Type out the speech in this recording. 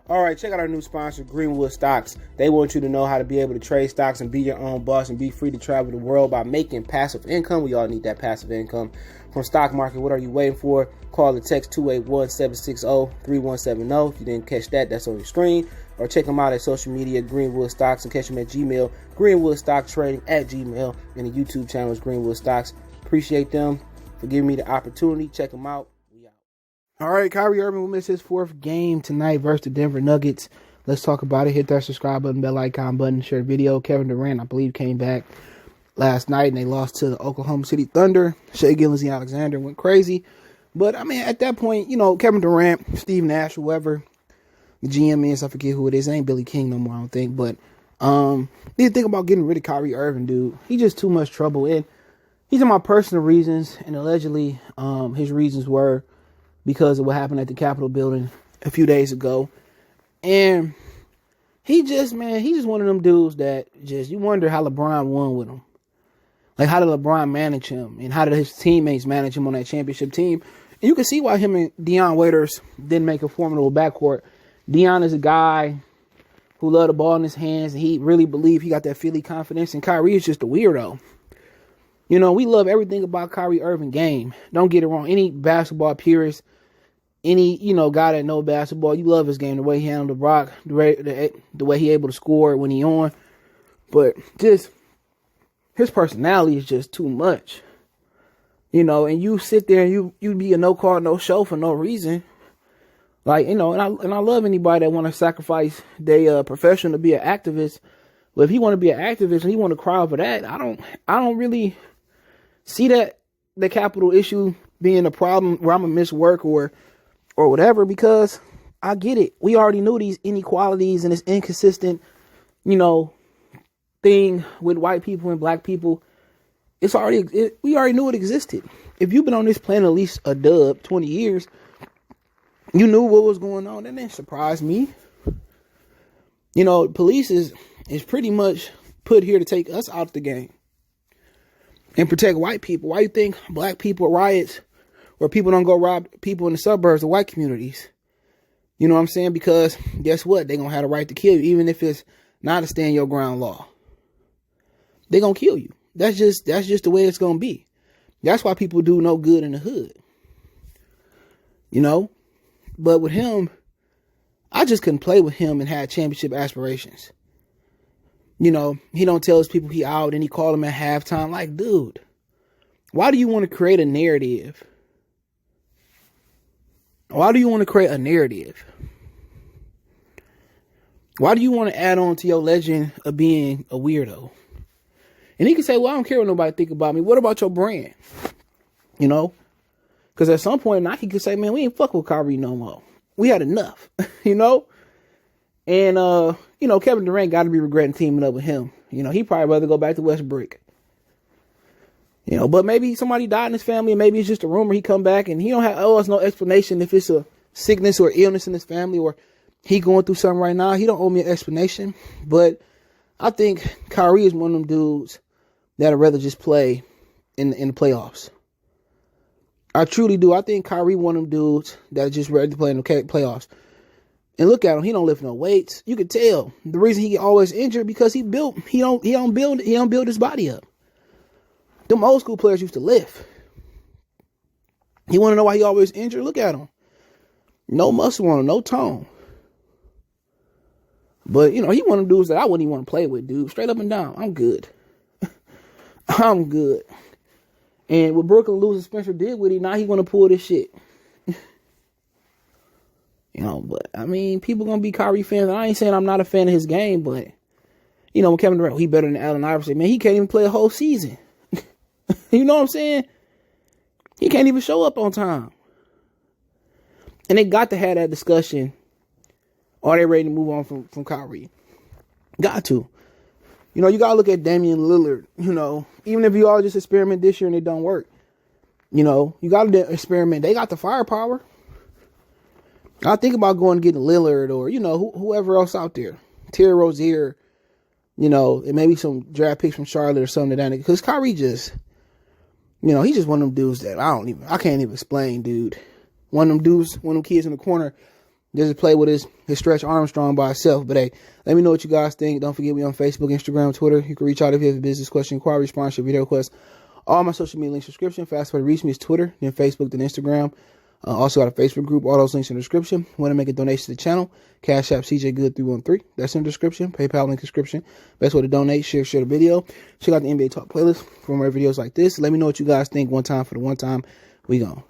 All right, check out our new sponsor, Greenwood Stocks. They want you to know how to be able to trade stocks and be your own boss and be free to travel the world by making passive income. We all need that passive income from stock market. What are you waiting for? Call or text 281-760-3170. If you didn't catch that, that's on your screen. Or check them out at social media, Greenwood Stocks, and catch them at Gmail, Greenwood Stock Trading at Gmail, and the YouTube channel is Greenwood Stocks. Appreciate them for giving me the opportunity. Check them out. All right, Kyrie Irving will miss his 4th game tonight versus the Denver Nuggets. Let's talk about it. Hit that subscribe button, bell icon button, share the video. Kevin Durant, I believe, came back last night, and they lost to the Oklahoma City Thunder. Shai Gilgeous-Alexander went crazy. But, I mean, at that point, you know, Kevin Durant, Steve Nash, whoever the GM is, I forget who it is. It ain't Billy King no more, I don't think. But need to think about getting rid of Kyrie Irving, dude. He's just too much trouble. And these are my personal reasons, and allegedly his reasons were because of what happened at the Capitol building a few days ago. And he's just one of them dudes that just, you wonder how LeBron won with him. Like, how did LeBron manage him? And how did his teammates manage him on that championship team? And you can see why him and Deion Waiters didn't make a formidable backcourt. Deion is a guy who loved the ball in his hands, and he really believed he got that Philly confidence. And Kyrie is just a weirdo. You know, we love everything about Kyrie Irving game. Don't get it wrong. Any basketball purist, any, you know, guy that know basketball, you love his game, the way he handled the rock, the way he able to score when he on. But just his personality is just too much. You know, and you sit there and you be a no call, no show for no reason. Like, you know, and I love anybody that want to sacrifice their profession to be an activist. But if he want to be an activist and he want to cry over that, I don't really see that the capital issue being a problem where I'm gonna miss work or whatever, because I get it. We already knew these inequalities and this inconsistent, you know, thing with white people and black people. We already knew it existed. If you've been on this planet at least 20 years, you knew what was going on. That didn't surprise me. You know, police is pretty much put here to take us out the game and protect white people. Why you think black people riots or people don't go rob people in the suburbs of white communities? You know what I'm saying? Because guess what? They're going to have the right to kill you, even if it's not a stand your ground law. They're going to kill you. That's just the way it's going to be. That's why people do no good in the hood. You know? But with him, I just couldn't play with him and had championship aspirations. You know, he don't tell his people he out and he called them at halftime. Like, dude, why do you want to create a narrative? Why do you want to create a narrative? Why do you want to add on to your legend of being a weirdo? And he can say, well, I don't care what nobody think about me. What about your brand? You know? Because at some point, Nike could say, man, we ain't fuck with Kyrie no more. We had enough, you know? And, you know, Kevin Durant got to be regretting teaming up with him. You know, he probably rather go back to Westbrook. You know, but maybe somebody died in his family, and maybe it's just a rumor. He come back, and he don't have us no explanation if it's a sickness or illness in his family, or he going through something right now. He don't owe me an explanation. But I think Kyrie is one of them dudes that'd rather just play in the playoffs. I truly do. I think Kyrie one of them dudes that just ready to play in the playoffs. And look at him. He don't lift no weights. You can tell the reason he always injured because he don't build his body up. Them old school players used to lift. You want to know why he always injured? Look at him. No muscle on him, no tone. But, you know, he one of them dudes that I wouldn't even want to play with, dude. Straight up and down. I'm good. I'm good. And what Brooklyn losing Spencer did with him, now he want to pull this shit. You know, but, I mean, people going to be Kyrie fans. I ain't saying I'm not a fan of his game, but, you know, when Kevin Durant, he better than Allen Iverson. Man, he can't even play a whole season. You know what I'm saying? He can't even show up on time. And they got to have that discussion. Are they ready to move on from Kyrie? Got to. You know, you got to look at Damian Lillard. You know, even if you all just experiment this year and it don't work. You know, you got to experiment. They got the firepower. I think about going and getting Lillard or, you know, whoever else out there. Terry Rozier, you know, and maybe some draft picks from Charlotte or something like that. Because Kyrie just, you know, he's just one of them dudes that I can't even explain, dude. One of them dudes, one of them kids in the corner just play with his Stretch Armstrong by himself. But hey, let me know what you guys think. Don't forget me on Facebook, Instagram, Twitter. You can reach out if you have a business question, inquiry, sponsorship, video request. All my social media links, description. Fast way to reach me is Twitter, then Facebook, then Instagram. Also got a Facebook group. All those links in the description. Want to make a donation to the channel? Cash App CJGood313. That's in the description. PayPal link description. Best way to donate. Share the video. Check out the NBA Talk playlist for more videos like this. Let me know what you guys think. One time for the one time. We gone.